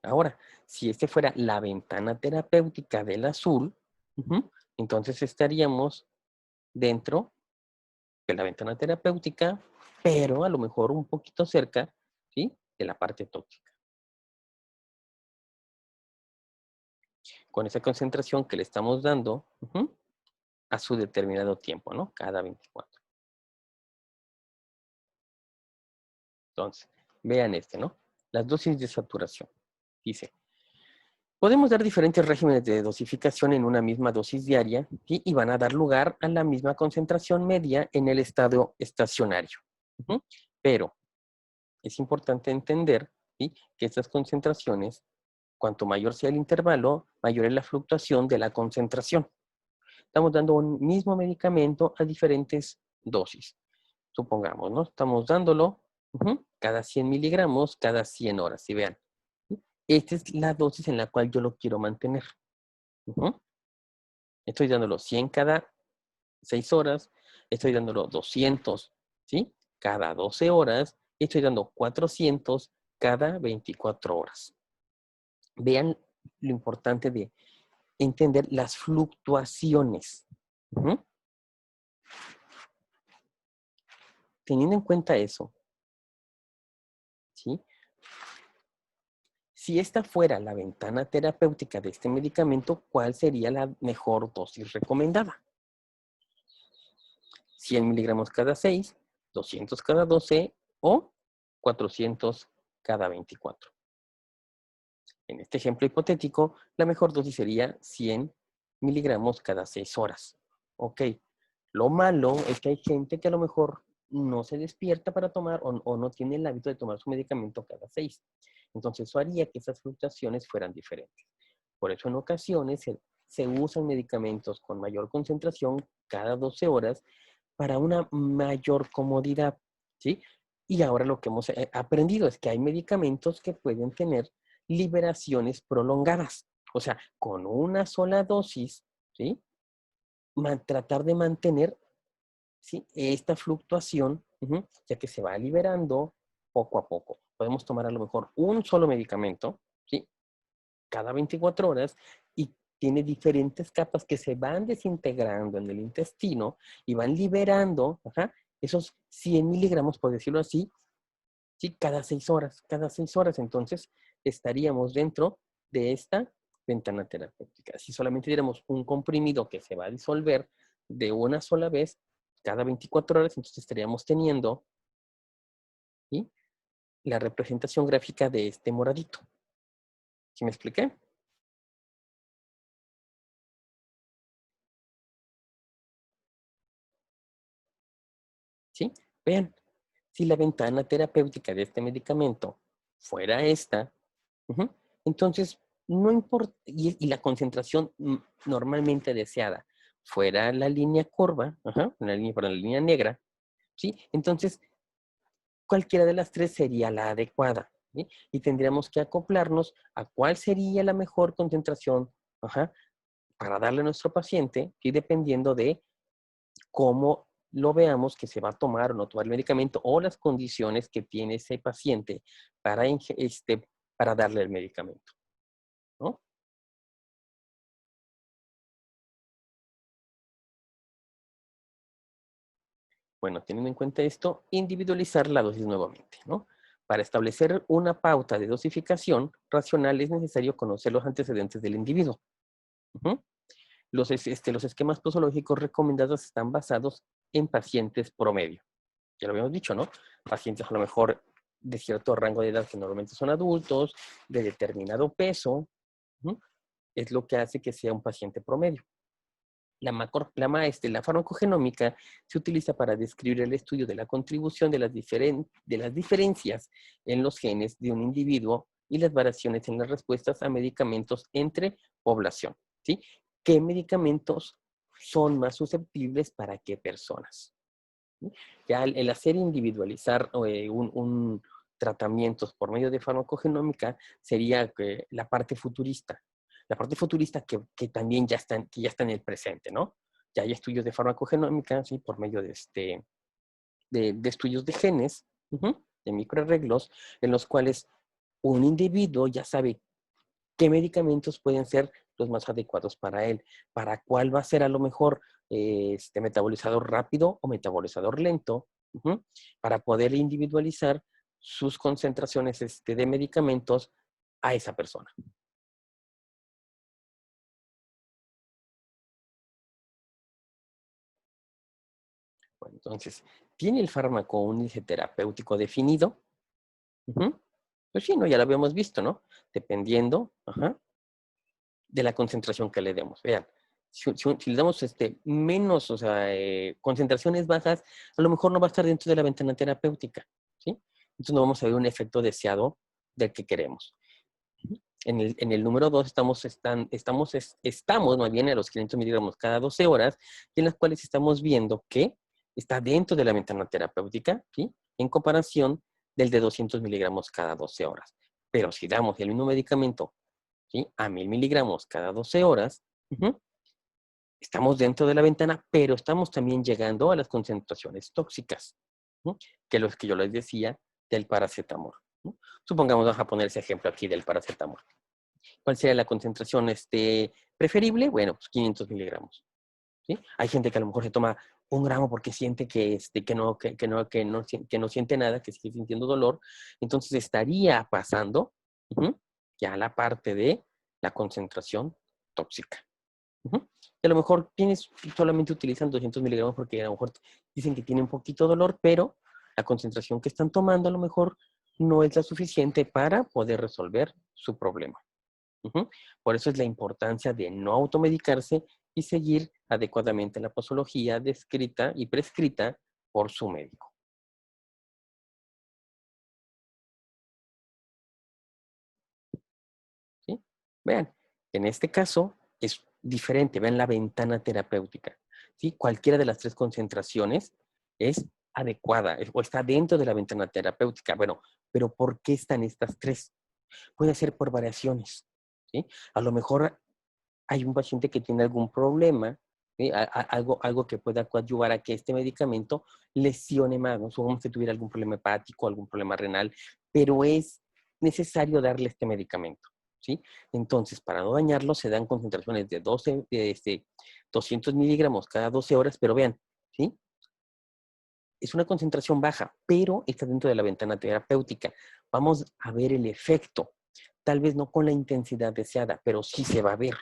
Ahora, si este fuera la ventana terapéutica del azul, entonces estaríamos dentro de la ventana terapéutica, pero a lo mejor un poquito cerca, ¿sí? De la parte tóxica. Con esa concentración que le estamos dando a su determinado tiempo, ¿no? Cada 24. Entonces, vean ¿no? Las dosis de saturación. Dice, podemos dar diferentes regímenes de dosificación en una misma dosis diaria, ¿sí? Y van a dar lugar a la misma concentración media en el estado estacionario. Pero es importante entender, ¿sí? Que estas concentraciones, cuanto mayor sea el intervalo, mayor es la fluctuación de la concentración. Estamos dando un mismo medicamento a diferentes dosis. Supongamos, ¿no? Estamos dándolo cada 100 miligramos, cada 100 horas. Y vean, esta es la dosis en la cual yo lo quiero mantener. Estoy dándolo 100 cada 6 horas. Estoy dándolo 200, ¿sí? Cada 12 horas. Y estoy dando 400 cada 24 horas. Vean lo importante de entender las fluctuaciones. Teniendo en cuenta eso, ¿sí? Si esta fuera la ventana terapéutica de este medicamento, ¿cuál sería la mejor dosis recomendada? 100 miligramos cada 6, 200 cada 12 o 400 cada 24. En este ejemplo hipotético, la mejor dosis sería 100 miligramos cada 6 horas. Ok, lo malo es que hay gente que a lo mejor no se despierta para tomar o no tiene el hábito de tomar su medicamento cada 6. Entonces eso haría que esas fluctuaciones fueran diferentes. Por eso en ocasiones se usan medicamentos con mayor concentración cada 12 horas para una mayor comodidad, ¿sí? Y ahora lo que hemos aprendido es que hay medicamentos que pueden tener liberaciones prolongadas. O sea, con una sola dosis, ¿sí? Tratar de mantener, ¿sí? Esta fluctuación, ya que se va liberando poco a poco. Podemos tomar a lo mejor un solo medicamento, ¿sí? Cada 24 horas y tiene diferentes capas que se van desintegrando en el intestino y van liberando esos 100 miligramos, por decirlo así, ¿sí? Cada 6 horas, cada 6 horas. Entonces, estaríamos dentro de esta ventana terapéutica. Si solamente diéramos un comprimido que se va a disolver de una sola vez cada 24 horas, entonces estaríamos teniendo, ¿sí? La representación gráfica de este moradito. ¿Sí me expliqué? ¿Sí? Vean, si la ventana terapéutica de este medicamento fuera esta, entonces no importa, y la concentración normalmente deseada fuera la línea curva, la línea negra, ¿sí? Entonces cualquiera de las tres sería la adecuada, ¿sí? Y tendríamos que acoplarnos a cuál sería la mejor concentración, para darle a nuestro paciente, y dependiendo de cómo lo veamos que se va a tomar o no tomar el medicamento o las condiciones que tiene ese paciente para, para darle el medicamento, ¿no? Bueno, teniendo en cuenta esto, individualizar la dosis nuevamente, ¿no? Para establecer una pauta de dosificación racional es necesario conocer los antecedentes del individuo. Los esquemas posológicos recomendados están basados en pacientes promedio. Ya lo habíamos dicho, ¿no? Pacientes a lo mejor de cierto rango de edad que normalmente son adultos, de determinado peso, es lo que hace que sea un paciente promedio. La farmacogenómica se utiliza para describir el estudio de la contribución de las diferencias en los genes de un individuo y las variaciones en las respuestas a medicamentos entre población, ¿sí? ¿Qué medicamentos son más susceptibles para qué personas? ¿Sí? Ya el hacer individualizar un tratamientos por medio de farmacogenómica sería la parte futurista. La parte futurista que también ya está en el presente, ¿no? Ya hay estudios de farmacogenómica, ¿sí? Por medio de estudios de genes, de microarreglos, en los cuales un individuo ya sabe qué medicamentos pueden ser los más adecuados para él, para cuál va a ser a lo mejor metabolizador rápido o metabolizador lento, para poder individualizar sus concentraciones de medicamentos a esa persona. Bueno, entonces, ¿tiene el fármaco un índice terapéutico definido? Ujú. Pues sí, ¿no? Ya lo habíamos visto, ¿no? Dependiendo, de la concentración que le demos. Vean, si le damos menos, o sea, concentraciones bajas, a lo mejor no va a estar dentro de la ventana terapéutica, ¿sí? Entonces no vamos a ver un efecto deseado del que queremos. En el número 2 estamos más bien a los 500 miligramos cada 12 horas, y en las cuales estamos viendo que está dentro de la ventana terapéutica, ¿sí? En comparación del de 200 miligramos cada 12 horas. Pero si damos el mismo medicamento, ¿sí? A 1000 miligramos cada 12 horas, estamos dentro de la ventana, pero estamos también llegando a las concentraciones tóxicas, ¿no? Que los que yo les decía del paracetamol, ¿no? Supongamos, vamos a poner ese ejemplo aquí del paracetamol. ¿Cuál sería la concentración preferible? Bueno, pues 500 miligramos, ¿sí? Hay gente que a lo mejor se toma 1 gramo porque siente que no siente nada, que sigue sintiendo dolor. Entonces estaría pasando ya a la parte de la concentración tóxica. Y a lo mejor solamente utilizan 200 miligramos porque a lo mejor dicen que tienen un poquito de dolor, pero la concentración que están tomando a lo mejor no es la suficiente para poder resolver su problema. Por eso es la importancia de no automedicarse y seguir adecuadamente la posología descrita y prescrita por su médico. ¿Sí? Vean, en este caso es diferente, vean la ventana terapéutica. ¿Sí? Cualquiera de las 3 concentraciones es adecuada o está dentro de la ventana terapéutica. Bueno, pero ¿por qué están estas 3? Puede ser por variaciones. ¿Sí? A lo mejor hay un paciente que tiene algún problema, ¿sí? Algo que pueda coadyuvar a que este medicamento lesione más, ¿no? Supongamos que tuviera algún problema hepático, algún problema renal, pero es necesario darle este medicamento, ¿sí? Entonces, para no dañarlo, se dan concentraciones de 200 miligramos cada 12 horas, pero vean, ¿sí? Es una concentración baja, pero está dentro de la ventana terapéutica. Vamos a ver el efecto. Tal vez no con la intensidad deseada, pero sí se va a ver.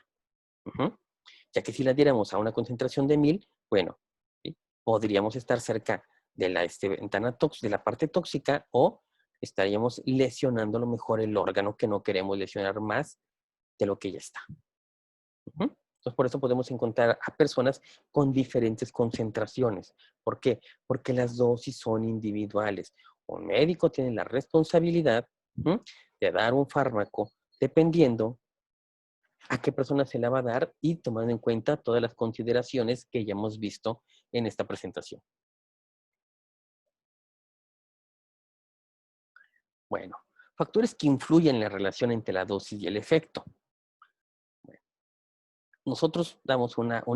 Ya que si la diéramos a una concentración de 1000, bueno, ¿sí? Podríamos estar cerca de la ventana de la parte tóxica, o estaríamos lesionando a lo mejor el órgano que no queremos lesionar más de lo que ya está. Entonces, por eso podemos encontrar a personas con diferentes concentraciones. ¿Por qué? Porque las dosis son individuales. Un médico tiene la responsabilidad de dar un fármaco dependiendo a qué persona se la va a dar y tomando en cuenta todas las consideraciones que ya hemos visto en esta presentación. Bueno, factores que influyen en la relación entre la dosis y el efecto. Bueno, nosotros damos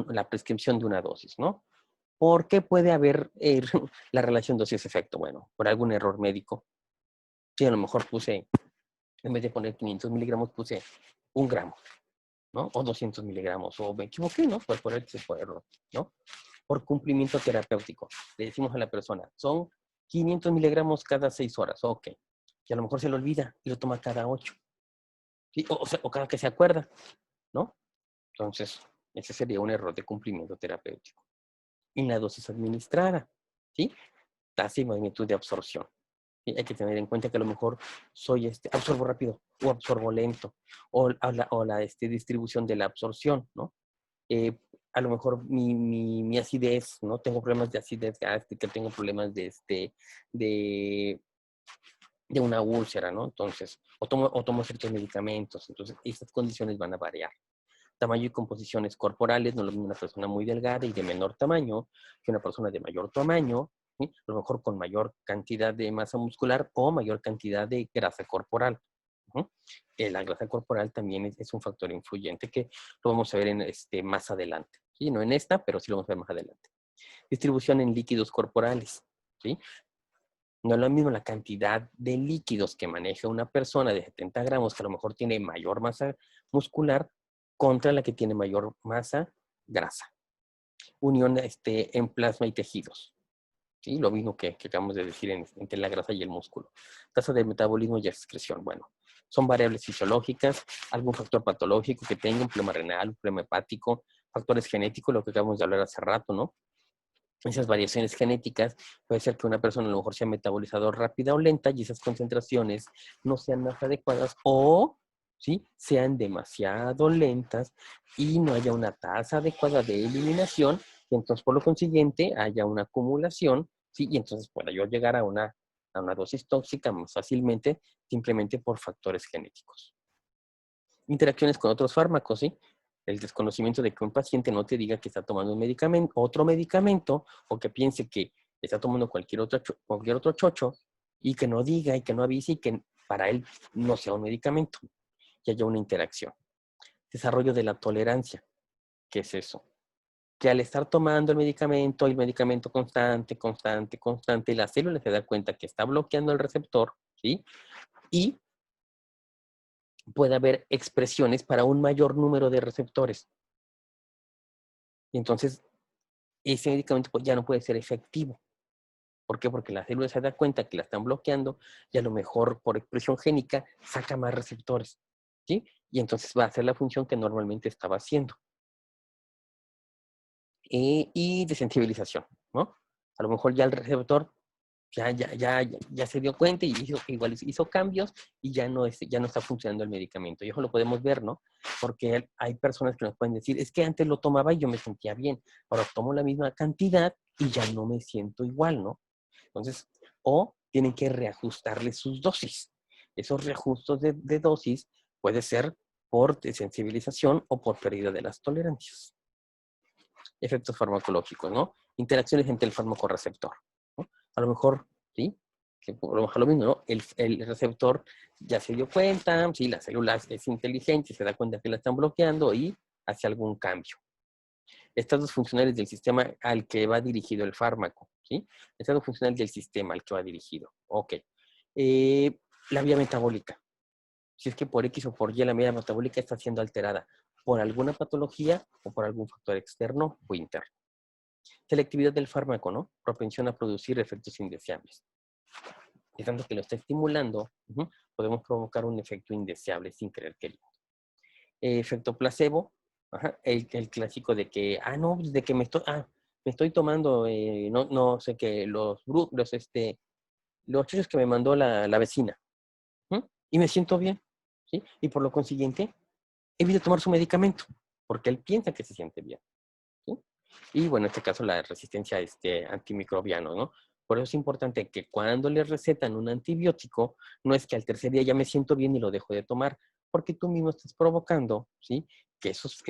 la prescripción de una dosis, ¿no? ¿Por qué puede haber la relación dosis-efecto? Bueno, por algún error médico. Sí, a lo mejor en vez de poner 500 miligramos, puse 1 gramo, ¿no? O 200 miligramos, o me equivoqué, ¿no? Por error, ¿no? Por cumplimiento terapéutico. Le decimos a la persona, son 500 miligramos cada 6 horas, ok. Y a lo mejor se lo olvida y lo toma cada 8. ¿Sí? O cada que se acuerda, ¿no? Entonces, ese sería un error de cumplimiento terapéutico. En la dosis administrada, ¿sí? Tasa y magnitud de absorción. ¿Sí? Hay que tener en cuenta que a lo mejor absorbo rápido o absorbo lento, o la distribución de la absorción, ¿no? a lo mejor mi acidez, ¿no? Tengo problemas de acidez gástrica, tengo problemas de, de una úlcera, ¿no? Entonces, o tomo ciertos medicamentos. Entonces, estas condiciones van a variar. Tamaño y composiciones corporales, no es lo mismo una persona muy delgada y de menor tamaño que una persona de mayor tamaño, ¿sí? A lo mejor con mayor cantidad de masa muscular o mayor cantidad de grasa corporal. ¿Uh? La grasa corporal también es un factor influyente que lo vamos a ver más adelante. ¿Sí? No en esta, pero sí lo vamos a ver más adelante. Distribución en líquidos corporales. ¿Sí? No es lo mismo la cantidad de líquidos que maneja una persona de 70 gramos, que a lo mejor tiene mayor masa muscular, contra la que tiene mayor masa grasa. Unión en plasma y tejidos. ¿Sí? Lo mismo que acabamos de decir entre la grasa y el músculo. Tasa de metabolismo y excreción. Bueno, son variables fisiológicas, algún factor patológico que tenga, un problema renal, un problema hepático, factores genéticos, lo que acabamos de hablar hace rato, ¿no? Esas variaciones genéticas puede ser que una persona a lo mejor sea metabolizado rápida o lenta y esas concentraciones no sean más adecuadas o ¿sí? Sean demasiado lentas y no haya una tasa adecuada de eliminación y entonces por lo consiguiente haya una acumulación, ¿sí? Y entonces pueda yo llegar a una dosis tóxica más fácilmente simplemente por factores genéticos. Interacciones con otros fármacos, ¿sí? El desconocimiento de que un paciente no te diga que está tomando un medicamento, otro medicamento, o que piense que está tomando cualquier otro chocho, y que no diga y que no avise y que para él no sea un medicamento, que haya una interacción. Desarrollo de la tolerancia. ¿Qué es eso? Que al estar tomando el medicamento constante, la célula se da cuenta que está bloqueando el receptor, ¿sí? Y puede haber expresiones para un mayor número de receptores. Y entonces, ese medicamento ya no puede ser efectivo. ¿Por qué? Porque la célula se da cuenta que la están bloqueando y a lo mejor por expresión génica saca más receptores. ¿Sí? Y entonces va a hacer la función que normalmente estaba haciendo. Y desensibilización, ¿no? A lo mejor ya el receptor ya se dio cuenta y igual hizo cambios y ya no está funcionando el medicamento. Y eso lo podemos ver, ¿no? Porque hay personas que nos pueden decir, es que antes lo tomaba y yo me sentía bien, ahora tomo la misma cantidad y ya no me siento igual, ¿no? Entonces, o tienen que reajustarle sus dosis. Esos reajustes de dosis puede ser por desensibilización o por pérdida de las tolerancias. Efectos farmacológicos, ¿no? Interacciones entre el fármaco receptor, ¿no? A lo mejor, ¿sí? Que por lo mejor lo mismo, ¿no? El receptor ya se dio cuenta, sí, la célula es inteligente, se da cuenta que la están bloqueando y hace algún cambio. Estados funcionales del sistema al que va dirigido el fármaco, ¿sí? Estado funcional del sistema al que va dirigido. Ok. La vía metabólica. Si es que por X o por Y la vía metabólica está siendo alterada por alguna patología o por algún factor externo o interno. Selectividad del fármaco, ¿no? Propensión a producir efectos indeseables. De tanto que lo está estimulando, podemos provocar un efecto indeseable sin querer querido. Efecto placebo, el clásico de que, no, de que me estoy tomando, no sé qué, los chuchos que me mandó la vecina. Y me siento bien, ¿sí? Y por lo consiguiente, evita tomar su medicamento, porque él piensa que se siente bien, ¿sí? Y bueno, en este caso la resistencia a antimicrobianos, ¿no? Por eso es importante que cuando le recetan un antibiótico, no es que al tercer día ya me siento bien y lo dejo de tomar, porque tú mismo estás provocando, ¿sí? Que esos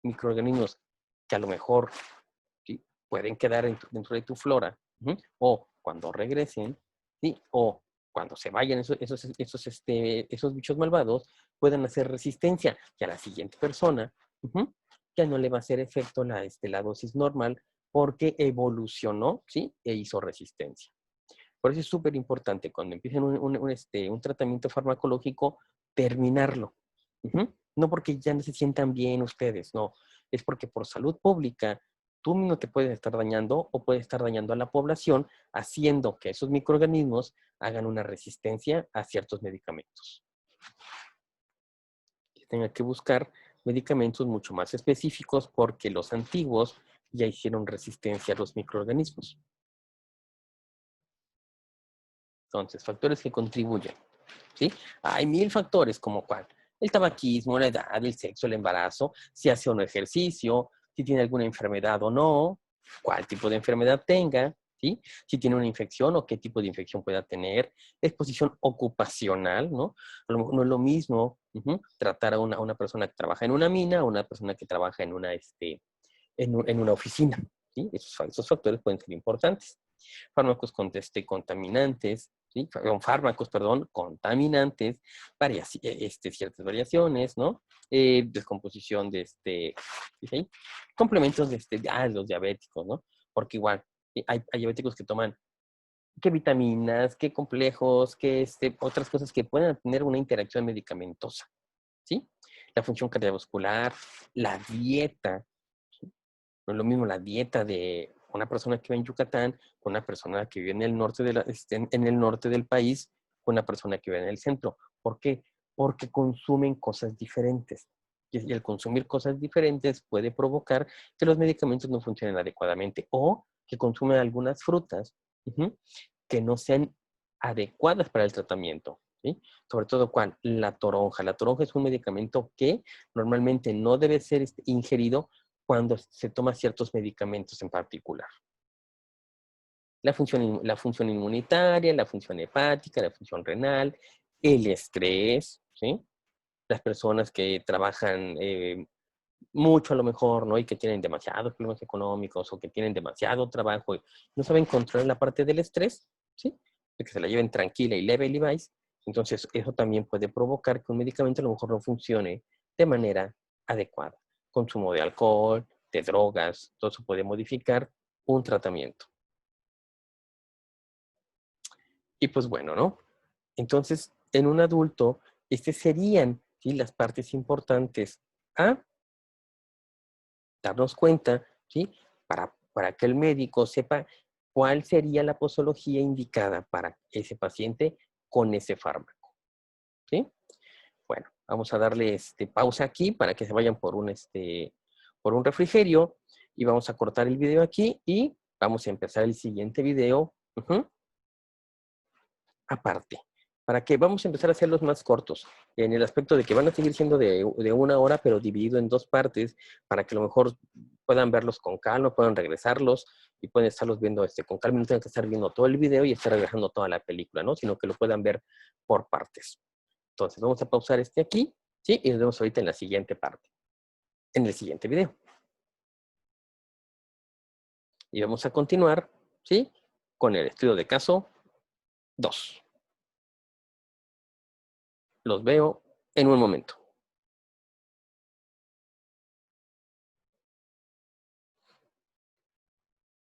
microorganismos que a lo mejor, ¿sí? Pueden quedar dentro de tu flora, o cuando regresen, ¿sí? O cuando se vayan esos bichos malvados, puedan hacer resistencia y a la siguiente persona, ya no le va a hacer efecto la dosis normal porque evolucionó, ¿sí? E hizo resistencia. Por eso es súper importante cuando empiecen un tratamiento farmacológico, terminarlo. No porque ya no se sientan bien ustedes, no. Es porque por salud pública, tú mismo te puedes estar dañando o puedes estar dañando a la población haciendo que esos microorganismos hagan una resistencia a ciertos medicamentos. Que tenga que buscar medicamentos mucho más específicos porque los antiguos ya hicieron resistencia a los microorganismos. Entonces, factores que contribuyen, ¿sí? Hay 1000 factores, ¿como cuál? El tabaquismo, la edad, el sexo, el embarazo, si hace o no ejercicio, si tiene alguna enfermedad o no, cuál tipo de enfermedad tenga, ¿sí? Si tiene una infección o qué tipo de infección pueda tener, exposición ocupacional, ¿no? No es lo mismo tratar a una persona que trabaja en una mina o una persona que trabaja en una, en una oficina, ¿sí? Esos factores pueden ser importantes. Fármacos contaminantes, ¿sí? Fármacos, perdón, contaminantes, ciertas variaciones, ¿no? Descomposición de ¿sí? Complementos los diabéticos, ¿no? Porque igual hay diabéticos que toman qué vitaminas, qué complejos, qué otras cosas que puedan tener una interacción medicamentosa, ¿sí? La función cardiovascular, la dieta, ¿sí? No es lo mismo la dieta de una persona que vive en Yucatán con una persona que vive en el norte, en el norte del país con una persona que vive en el centro. ¿Por qué? Porque consumen cosas diferentes. Y el consumir cosas diferentes puede provocar que los medicamentos no funcionen adecuadamente o que consumen algunas frutas que no sean adecuadas para el tratamiento. ¿Sí? Sobre todo cuál, la toronja. La toronja es un medicamento que normalmente no debe ser ingerido cuando se toma ciertos medicamentos en particular. La función inmunitaria, la función hepática, la función renal, el estrés, ¿sí? Las personas que trabajan mucho a lo mejor, ¿no? Y que tienen demasiados problemas económicos o que tienen demasiado trabajo y no saben controlar la parte del estrés, ¿sí? De que se la lleven tranquila y leve y vais. Entonces, eso también puede provocar que un medicamento a lo mejor no funcione de manera adecuada. Consumo de alcohol, de drogas, todo eso puede modificar un tratamiento. Y pues bueno, ¿no? Entonces, en un adulto, serían, ¿sí? Las partes importantes a darnos cuenta, ¿sí? Para que el médico sepa cuál sería la posología indicada para ese paciente con ese fármaco, ¿sí? Bueno, vamos a darle pausa aquí para que se vayan por un refrigerio y vamos a cortar el video aquí y vamos a empezar el siguiente video aparte. Para que vamos a empezar a hacerlos más cortos, en el aspecto de que van a seguir siendo de 1 hora, pero dividido en 2 partes, para que a lo mejor puedan verlos con calma, puedan regresarlos y pueden estarlos viendo con calma, no tengan que estar viendo todo el video y estar regresando toda la película, ¿no? Sino que lo puedan ver por partes. Entonces, vamos a pausar aquí, ¿sí? Y nos vemos ahorita en la siguiente parte, en el siguiente video. Y vamos a continuar, ¿sí? Con el estudio de caso 2. Los veo en un momento.